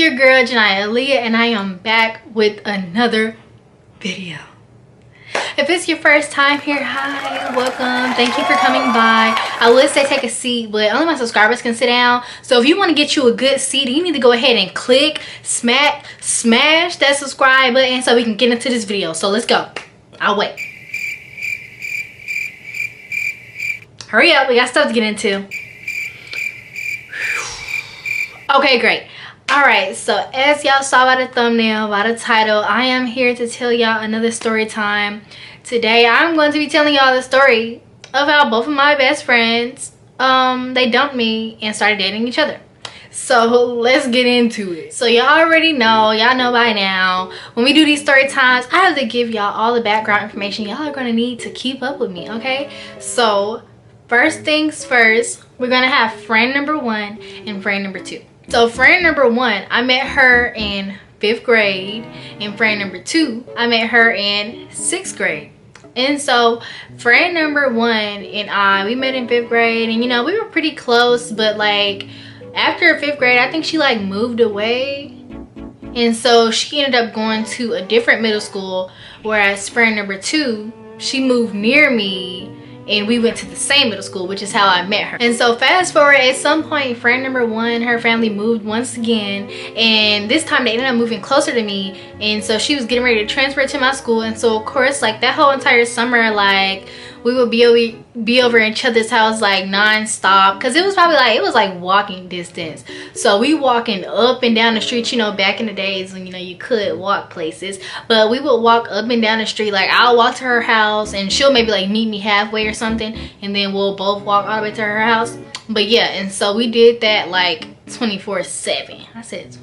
your girl Janiyah Aaliyah, and I am back with another video. If it's your first time here, hi, welcome, thank you for coming by. I would say take a seat, but only my subscribers can sit down. So if you want to get you a good seat, you need to go ahead and click, smash that subscribe button so we can get into this video. So let's go. I'll wait. Hurry up, we got stuff to get into. Okay, great. Alright, so as y'all saw by the thumbnail, by the title, I am here to tell y'all another story time. Today I'm going to be telling y'all the story of how both of my best friends they dumped me and started dating each other. So let's get into it. So y'all already know, y'all know by now, when we do these story times, I have to give y'all all the background information y'all are going to need to keep up with me, okay? So first things first, we're going to have friend number 1 and friend number 2. So friend number 1, I met her in 5th grade, and friend number 2, I met her in 6th grade. And so friend number 1 and we met in 5th grade, and you know, we were pretty close, but like after 5th grade, I think she like moved away, and so she ended up going to a different middle school, whereas friend number 2, she moved near me and we went to the same middle school, which is how I met her. And so fast forward, at some point friend number 1, her family moved once again, and this time they ended up moving closer to me, and so she was getting ready to transfer to my school. And so of course, like that whole entire summer, like we would be over in each other's house like non-stop, because it was probably like, it was like walking distance. So we walking up and down the street, you know, back in the days when, you know, you could walk places, but we would walk up and down the street. Like I'll walk to her house and she'll maybe like meet me halfway or something, and then we'll both walk all the way to her house. But yeah, and so we did that like 24/7. I said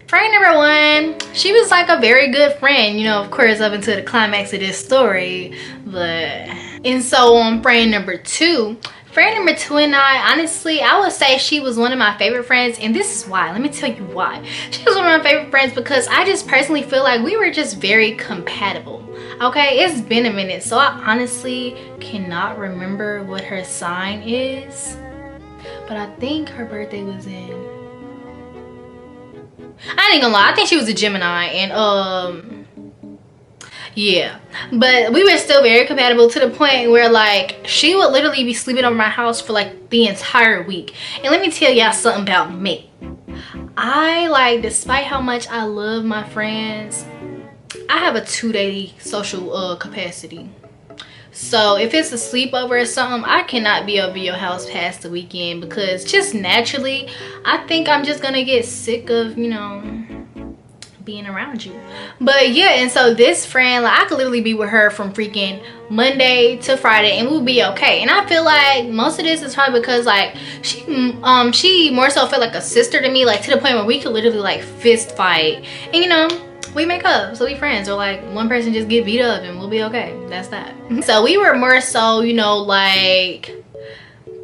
friend number 1, she was like a very good friend, you know, of course, up until the climax of this story. And so on friend number 2 and I, honestly, I would say she was one of my favorite friends, and this is why. Let me tell you why. She was one of my favorite friends because I just personally feel like we were just very compatible. Okay, it's been a minute, so I honestly cannot remember what her sign is, but I think her birthday was in, I ain't gonna lie, I think she was a Gemini, and yeah, but we were still very compatible to the point where like she would literally be sleeping over my house for like the entire week. And let me tell y'all something about me. I like, despite how much I love my friends, I have a 2-day social capacity. So if it's a sleepover or something, I cannot be over your house past the weekend, because just naturally I think I'm just gonna get sick of, you know, being around you. But yeah, and so this friend, like I could literally be with her from freaking Monday to Friday and we'll be okay. And I feel like most of this is probably because like she more so felt like a sister to me, like to the point where we could literally like fist fight, and you know, we make up, so we friends. Or like one person just get beat up and we'll be okay. That's that. So we were more so, you know, like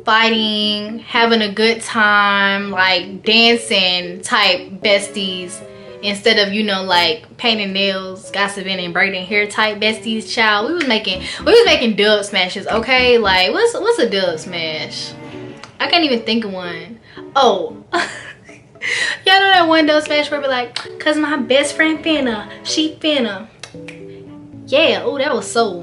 fighting, having a good time, like dancing type besties, instead of, you know, like painting nails, gossiping, and braiding hair type besties. Child, we was making dub smashes, okay? Like what's a dub smash? I can't even think of one. Oh, y'all know that one dub smash where we like, cause my best friend finna, she finna. Yeah, oh, that was so.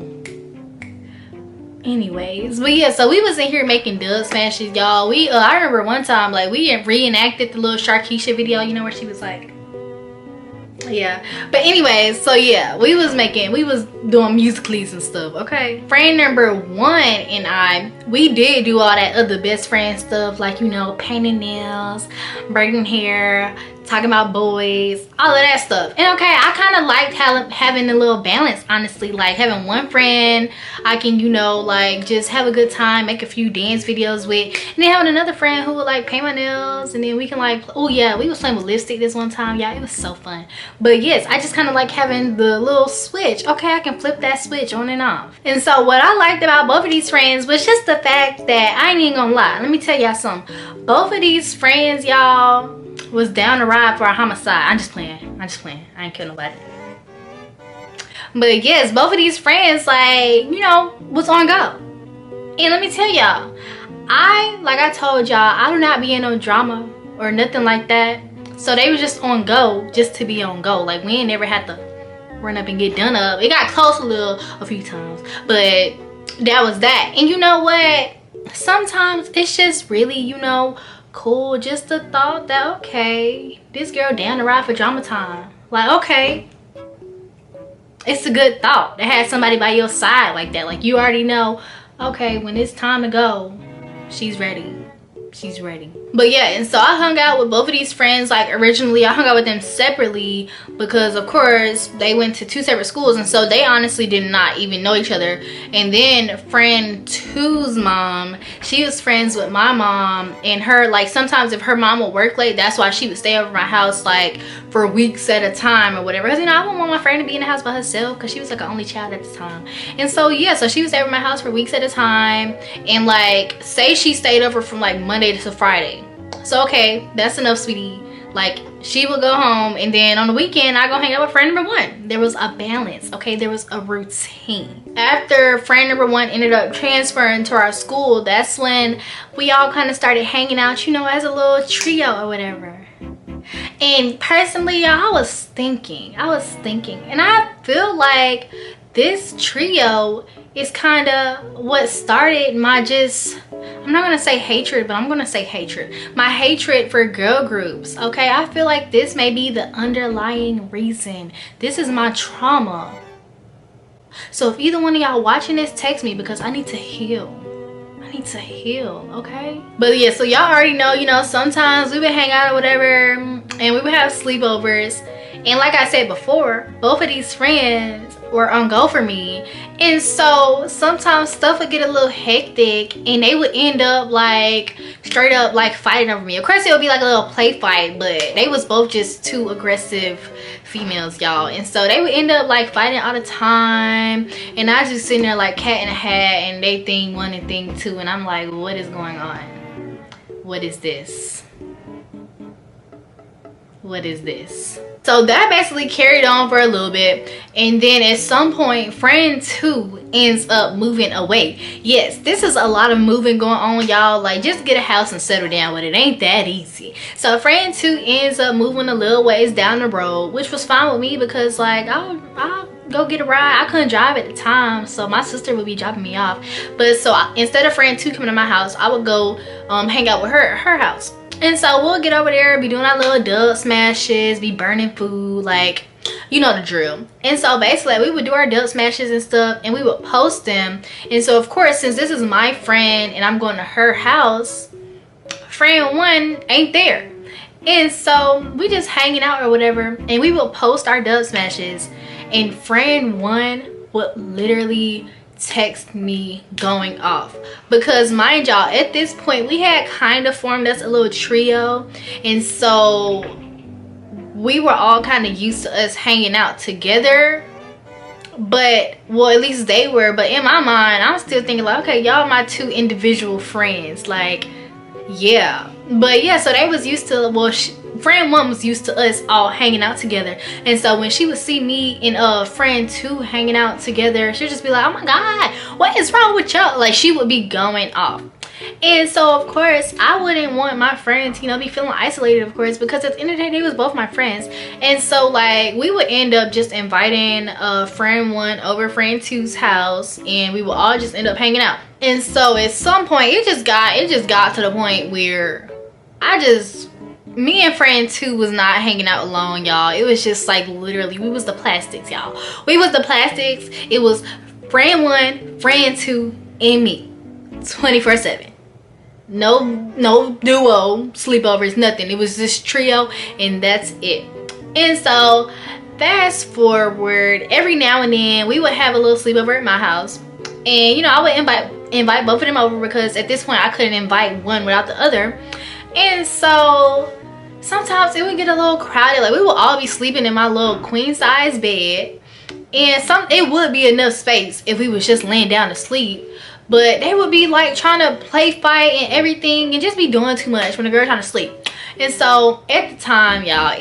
Anyways, but yeah, so we was in here making dub smashes, y'all. We I remember one time like we reenacted the little Sharkeisha video, you know, where she was like, yeah. But anyways, so yeah, we was doing musicals and stuff, okay? Friend number 1 and we did do all that other best friend stuff, like, you know, painting nails, braiding hair, talking about boys, all of that stuff. And okay, I kind of liked having a little balance, honestly, like having one friend I can, you know, like just have a good time, make a few dance videos with, and then having another friend who would like paint my nails, and then we can like, oh yeah, we was playing with lipstick this one time, yeah, it was so fun. But yes, I just kind of like having the little switch. Okay, I can flip that switch on and off. And so what I liked about both of these friends was just the fact that, I ain't even gonna lie, let me tell y'all something, both of these friends, y'all, was down to ride for a homicide. I'm just playing, I ain't kill nobody. But yes, both of these friends, like, you know, was on go. And let me tell y'all, like I told y'all, I do not be in no drama or nothing like that. So they was just on go just to be on go. Like we ain't never had to run up and get done up. It got close a few times, but that was that. And you know what? Sometimes it's just really, you know, cool just the thought that, okay, this girl down the ride for drama time. Like, okay, it's a good thought to have somebody by your side like that. Like you already know, okay, when it's time to go, she's ready. She's ready. But yeah, and so I hung out with both of these friends. Like originally I hung out with them separately because of course they went to 2 separate schools, and so they honestly did not even know each other. And then friend two's mom, she was friends with my mom, and her, like sometimes if her mom would work late, that's why she would stay over my house like for weeks at a time or whatever, because you know I wouldn't want my friend to be in the house by herself because she was like an only child at the time. And so yeah, so she was over my house for weeks at a time, and like say she stayed over from like Monday to Friday. So okay, that's enough, sweetie. Like she would go home, and then on the weekend I go hang out with friend number one. There was a balance, okay? There was a routine. After friend number one ended up transferring to our school, that's when we all kind of started hanging out, you know, as a little trio or whatever. And personally, y'all, I was thinking, and I feel like this trio is kind of what started my I'm not gonna say hatred, but I'm gonna say hatred. My hatred for girl groups, okay? I feel like this may be the underlying reason. This is my trauma. So if either one of y'all watching this, text me because I need to heal. I need to heal, okay? But yeah, so y'all already know, you know, sometimes we would hang out or whatever, and we would have sleepovers. And like I said before, both of these friends were on go for me, and so sometimes stuff would get a little hectic and they would end up like straight up like fighting over me. Of course it would be like a little play fight, but they was both just two aggressive females, y'all, and so they would end up like fighting all the time, and I just sitting there like cat in a hat, and they thing one and thing two, and I'm like, what is going on? What is this? What is this? So that basically carried on for a little bit, and then at some point friend two ends up moving away. Yes, this is a lot of moving going on, y'all. Like just get a house and settle down with it. Ain't that easy. So friend two ends up moving a little ways down the road, which was fine with me because like I'll go get a ride. I couldn't drive at the time, so my sister would be dropping me off. But so instead of friend two coming to my house, I would go hang out with her at her house. And so we'll get over there, be doing our little dub smashes, be burning food, like, you know the drill. And so basically we would do our dub smashes and stuff, and we would post them. And so of course, since this is my friend and I'm going to her house, friend one ain't there. And so we just hanging out or whatever, and we would post our dub smashes, and friend one would literally text me going off, because mind y'all, at this point we had kind of formed us a little trio, and so we were all kind of used to us hanging out together. But well, at least they were, but in my mind I'm still thinking like, okay, y'all my two individual friends, like yeah. But yeah, so they was used to, well, friend one was used to us all hanging out together, and so when she would see me and friend two hanging out together, she'd just be like, oh my god, what is wrong with y'all? Like she would be going off. And so of course I wouldn't want my friends, you know, be feeling isolated, of course, because at the end of the day they was both my friends. And so like we would end up just inviting friend one over friend two's house, and we would all just end up hanging out. And so at some point it just got to the point where me and friend two was not hanging out alone, y'all. It was just like literally we was the plastics, y'all. We was the plastics. It was friend one, friend two, and me 24/7. No duo sleepovers, nothing. It was this trio, and that's it. And so fast forward, every now and then we would have a little sleepover at my house, and you know I would invite both of them over, because at this point I couldn't invite one without the other. And so sometimes it would get a little crowded. Like we would all be sleeping in my little queen size bed, and it would be enough space if we was just laying down to sleep, but they would be like trying to play fight and everything and just be doing too much when the girl trying to sleep. And so at the time, y'all,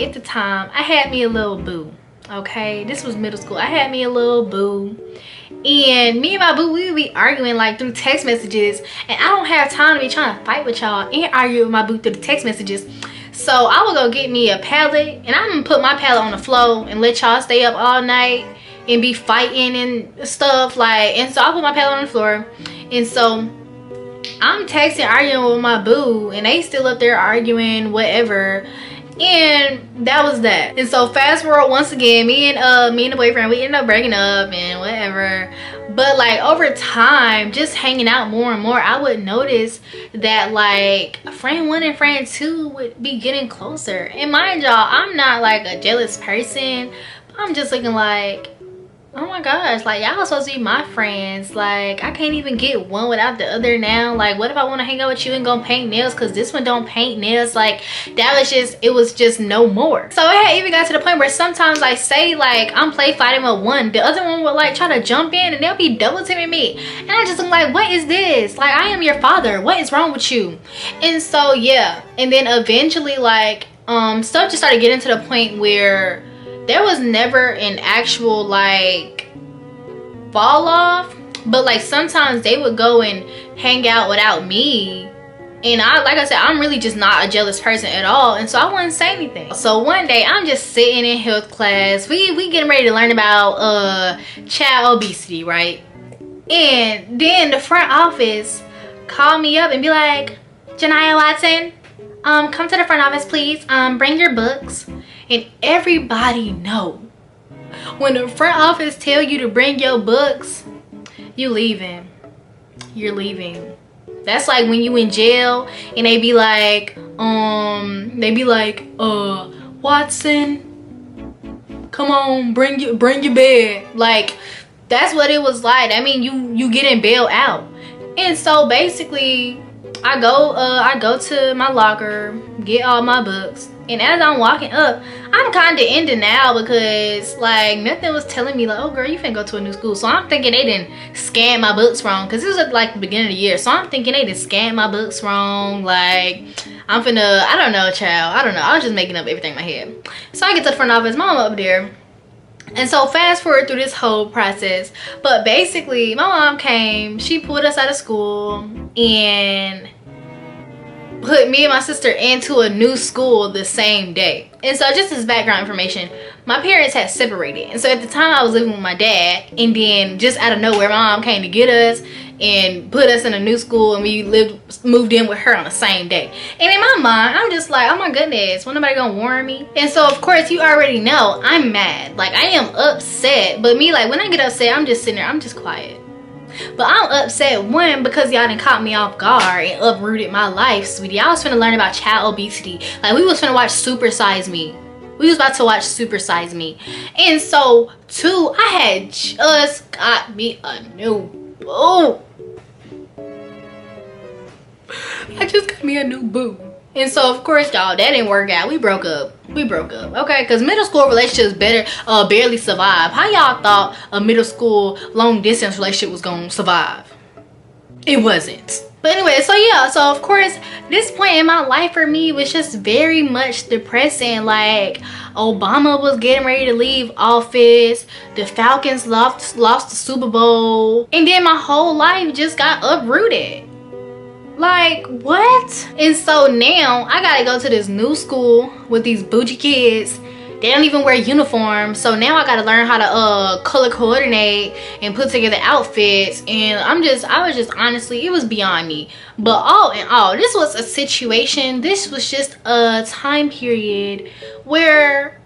I had me a little boo. Okay, this was middle school. I had me a little boo, and me and my boo, we would be arguing like through text messages, and I don't have time to be trying to fight with y'all and argue with my boo through the text messages. So I would go get me a pallet, and I'm gonna put my pallet on the floor and let y'all stay up all night and be fighting and stuff. Like, and so I put my pallet on the floor, and so I'm texting, arguing with my boo, and they still up there arguing, whatever. And that was that. And so fast forward once again, me and the boyfriend, we ended up breaking up and whatever. But like over time, just hanging out more and more, I would notice that like friend 1 and friend 2 would be getting closer. And mind y'all, I'm not like a jealous person, but I'm just looking like, oh my gosh, like y'all supposed to be my friends. Like I can't even get one without the other now. Like what if I want to hang out with you and go paint nails because this one don't paint nails? Like that was just, it was just no more. So it had even got to the point where sometimes I say like I'm play fighting with one, the other one would like try to jump in and they'll be double teaming me, and I just am like, what is this? Like I am your father, what is wrong with you? And so yeah, and then eventually like stuff just started getting to the point where there was never an actual like fall off, but like sometimes they would go and hang out without me, and I, like I said, I'm really just not a jealous person at all, and so I wouldn't say anything. So one day I'm just sitting in health class, we getting ready to learn about child obesity, right? And then the front office called me up and be like, Janiyah Watson, come to the front office please, bring your books. And everybody know when the front office tell you to bring your books, you leaving. You're leaving. That's like when you in jail and they be like, Watson, come on, bring your bed. Like that's what it was like. I mean, you getting bailed out. And so basically I go to my locker, get all my books, and as I'm walking up, I'm kind of in denial because like nothing was telling me like, oh girl, you finna go to a new school. So I'm thinking they didn't scan my books wrong, because this was like the beginning of the year. So I'm thinking they didn't scan my books wrong. Like I'm finna, I don't know, child, I don't know, I was just making up everything in my head. So I get to the front office, mom up there. And so fast forward through this whole process, but basically my mom came, she pulled us out of school and put me and my sister into a new school the same day. And so just as background information, my parents had separated, and so at the time I was living with my dad, and then just out of nowhere my mom came to get us and put us in a new school, and we moved in with her on the same day. And in my mind I'm just like, oh my goodness, was nobody gonna warn me? And so of course you already know I'm mad, like I am upset. But me, like when I get upset, I'm just sitting there, I'm just quiet. But I'm upset, one, because y'all done caught me off guard and uprooted my life, sweetie. I was finna learn about child obesity. Like we was finna watch Super Size Me. We was about to watch Super Size Me. And so two, I had just got me a new boo. I just got me a new boo. And so of course y'all, that didn't work out. We broke up, okay? Because middle school relationships barely survive. How y'all thought a middle school long distance relationship was gonna survive? It wasn't. But anyway, so yeah, so of course this point in my life for me was just very much depressing. Like Obama was getting ready to leave office, the Falcons lost the Super Bowl, and then my whole life just got uprooted. Like what? And so now I gotta go to this new school with these bougie kids. They don't even wear uniforms, so now I gotta learn how to color coordinate and put together outfits. And I was just honestly, it was beyond me. But all in all, this was a situation, this was just a time period where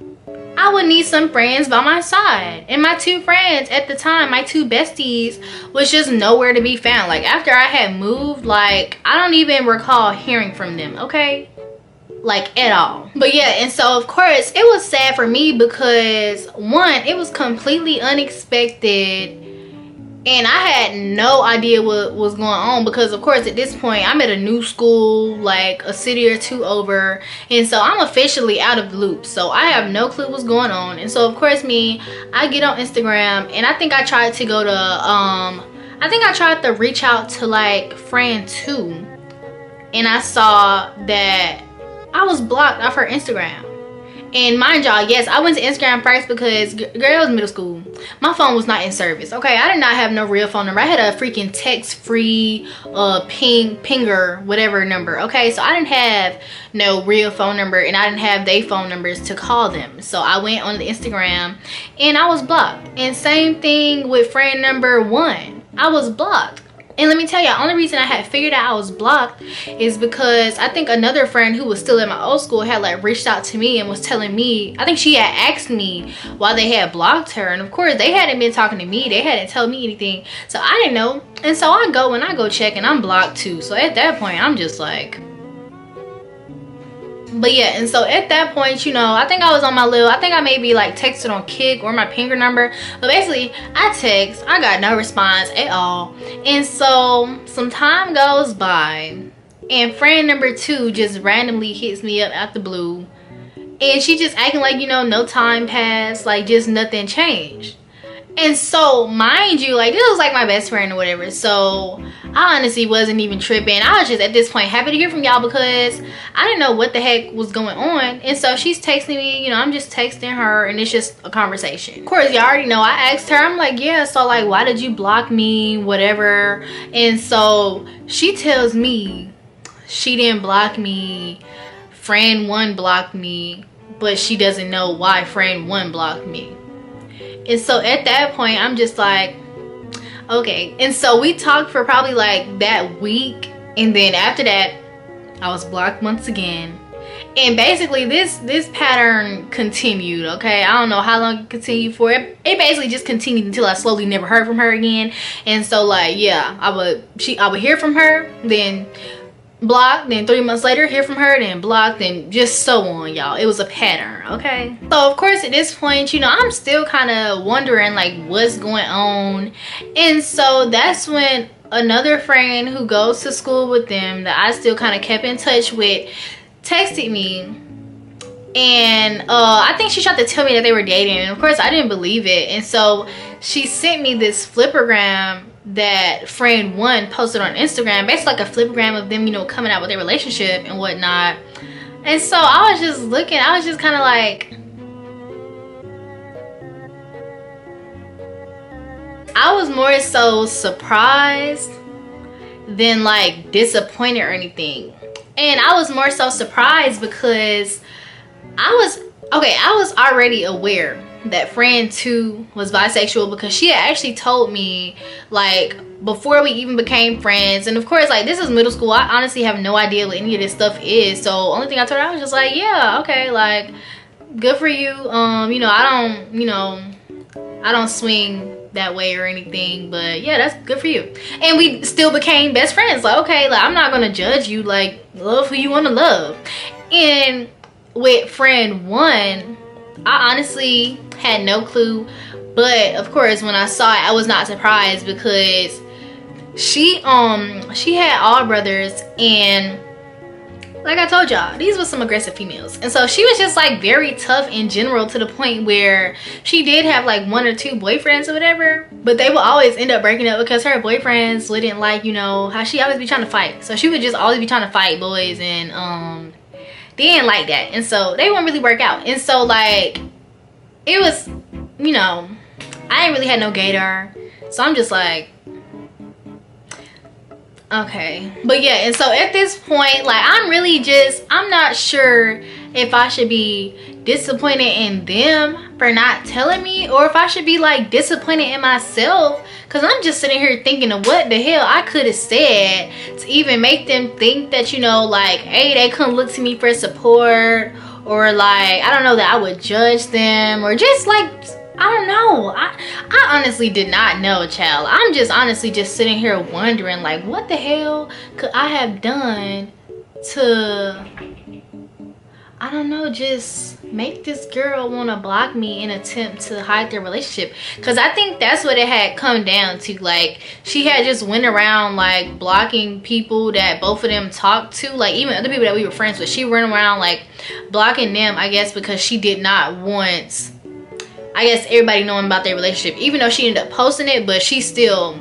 I would need some friends by my side. And my two friends at the time, my two besties, was just nowhere to be found. Like after I had moved, like I don't even recall hearing from them, okay? Like at all. But yeah, and so of course it was sad for me because one, it was completely unexpected. And I had no idea what was going on because of course at this point I'm at a new school like a city or two over, and so I'm officially out of the loop, so I have no clue what's going on. And so of course I get on Instagram, and I think I tried to go to I think I tried to reach out to like friend 2, and I saw that I was blocked off her Instagram. And mind y'all, yes, I went to Instagram first because girl, it was middle school. My phone was not in service. Okay, I did not have no real phone number. I had a freaking text-free pinger, whatever number. Okay, so I didn't have no real phone number, and I didn't have their phone numbers to call them. So I went on the Instagram and I was blocked. And same thing with friend number 1. I was blocked. And let me tell you, the only reason I had figured out I was blocked is because I think another friend who was still in my old school had like reached out to me and was telling me, I think she had asked me why they had blocked her. And of course they hadn't been talking to me, they hadn't told me anything, so I didn't know. And so I go check and I'm blocked too. So at that point I'm just like, but yeah. And so at that point, you know, I think I was on my little, I think I maybe like texted on Kick or my pinger number, but basically I got no response at all. And so some time goes by and friend number 2 just randomly hits me up out the blue, and she just acting like, you know, no time passed, like just nothing changed. And so mind you, like this was like my best friend or whatever, so I honestly wasn't even tripping. I was just at this point happy to hear from y'all because I didn't know what the heck was going on. And so she's texting me, you know, I'm just texting her and it's just a conversation. Of course, y'all already know, I asked her, I'm like, yeah, so like why did you block me, whatever. And so she tells me she didn't block me, friend 1 blocked me, but she doesn't know why friend 1 blocked me. And so at that point I'm just like, okay. And so we talked for probably like that week, and then after that I was blocked once again. And basically this pattern continued. Okay, I don't know how long it continued for. It basically just continued until I slowly never heard from her again. And so like, yeah, I would hear from her, then blocked, then 3 months later hear from her, then blocked, then just so on, y'all. It was a pattern. Okay, so of course at this point, you know, I'm still kind of wondering like what's going on. And so that's when another friend who goes to school with them that I still kind of kept in touch with texted me, and I think she tried to tell me that they were dating, and of course I didn't believe it. And so she sent me this flipagram that friend 1 posted on Instagram, basically like a flipagram of them, you know, coming out with their relationship and whatnot. And so I was just looking, I was just kind of like, I was more so surprised than like disappointed or anything. And I was more so surprised because I was already aware that friend 2 was bisexual, because she had actually told me like before we even became friends. And of course, like this is middle school, I honestly have no idea what any of this stuff is. So only thing I told her, I was just like, yeah, okay, like good for you. You know, I don't swing that way or anything, but yeah, that's good for you. And we still became best friends. Like, okay, like I'm not gonna judge you, like love who you want to love. And with friend 1, I honestly had no clue, but of course when I saw it I was not surprised, because she had all brothers, and like I told y'all, these were some aggressive females. And so she was just like very tough in general, to the point where she did have like 1 or 2 boyfriends or whatever, but they would always end up breaking up because her boyfriends wouldn't, like, you know, how she always be trying to fight. So she would just always be trying to fight boys, and they didn't like that, and so they wouldn't really work out. And so like it was, you know, I ain't really had no gaydar, so I'm just like, okay. But yeah, and so at this point, like I'm not sure if I should be disappointed in them for not telling me, or if I should be like disappointed in myself, because I'm just sitting here thinking of what the hell I could have said to even make them think that, you know, like, hey, they couldn't look to me for support, or like, I don't know, that I would judge them, or just like, I don't know. I honestly did not know, child. I'm just honestly just sitting here wondering, like, what the hell could I have done to, I don't know, just make this girl want to block me in an attempt to hide their relationship. Because I think that's what it had come down to. Like, she had just went around like blocking people that both of them talked to, like even other people that we were friends with. She went around like blocking them, I guess, because she did not want, I guess, everybody knowing about their relationship. Even though she ended up posting it, but she still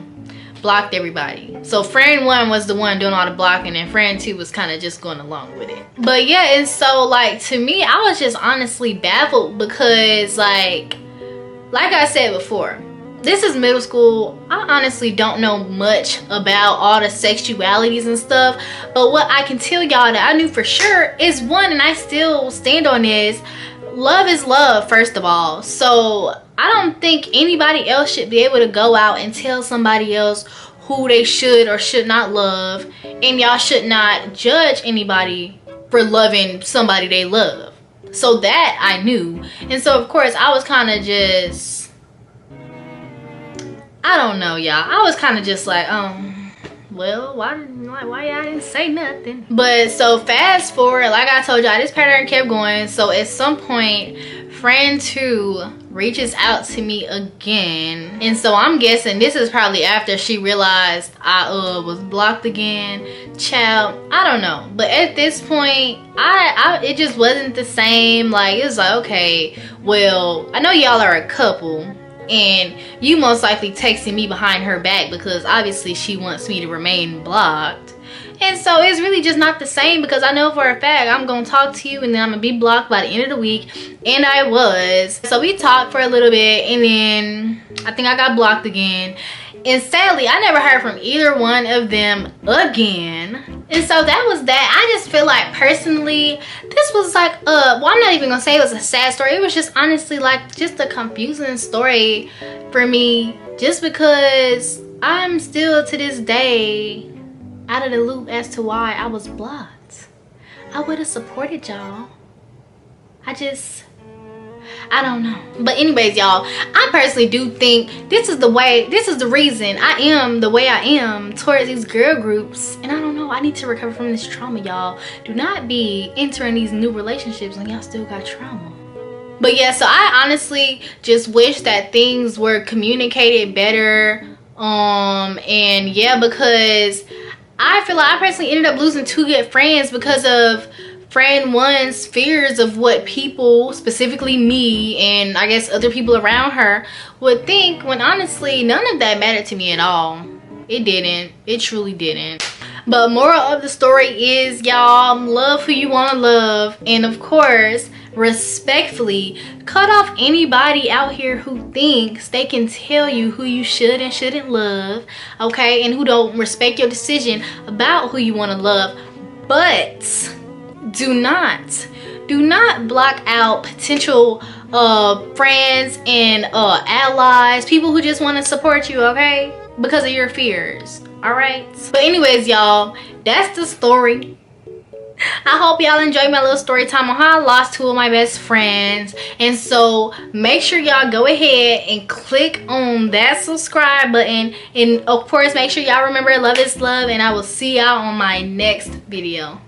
blocked everybody. So friend 1 was the one doing all the blocking, and friend 2 was kind of just going along with it. But yeah, and so like to me, I was just honestly baffled because like I said before, this is middle school. I honestly don't know much about all the sexualities and stuff, but what I can tell y'all that I knew for sure is one, and I still stand on this: love is love, first of all. So I don't think anybody else should be able to go out and tell somebody else who they should or should not love, and y'all should not judge anybody for loving somebody they love. So that I knew, and so of course I was kind of just, I don't know, y'all. I was kind of just like, well, why y'all didn't say nothing? But so fast forward, like I told y'all, this pattern kept going. So at some point, friend 2 reaches out to me again, and so I'm guessing this is probably after she realized I was blocked again. Child, I don't know, but at this point, it just wasn't the same. Like, it was like, okay, well, I know y'all are a couple, and you most likely texting me behind her back because obviously she wants me to remain blocked. And so it's really just not the same, because I know for a fact I'm gonna talk to you and then I'm gonna be blocked by the end of the week, and I was. So we talked for a little bit, and then I think I got blocked again. And sadly, I never heard from either one of them again. And so that was that. I just feel like personally, this was like, well, I'm not even gonna say it was a sad story. It was just honestly like just a confusing story for me, just because I'm still to this day out of the loop as to why I was blocked. I would have supported y'all. I don't know. But anyways, y'all, I personally do think this is the reason I am the way I am towards these girl groups. And I don't know, I need to recover from this trauma, y'all. Do not be entering these new relationships when y'all still got trauma. But yeah, so I honestly just wish that things were communicated better. And yeah, because I feel like I personally ended up losing 2 good friends because of friend 1's fears of what people, specifically me and I guess other people around her, would think, when honestly none of that mattered to me at all. It didn't. It truly didn't. But moral of the story is, y'all, love who you want to love, and of course respectfully cut off anybody out here who thinks they can tell you who you should and shouldn't love, okay, and who don't respect your decision about who you want to love. But do not block out potential friends and allies, people who just want to support you, okay, because of your fears. All right, but anyways, y'all, that's the story. I hope y'all enjoyed my little story time on how I lost 2 of my best friends. And so make sure y'all go ahead and click on that subscribe button, and of course make sure y'all remember love is love, and I will see y'all on my next video.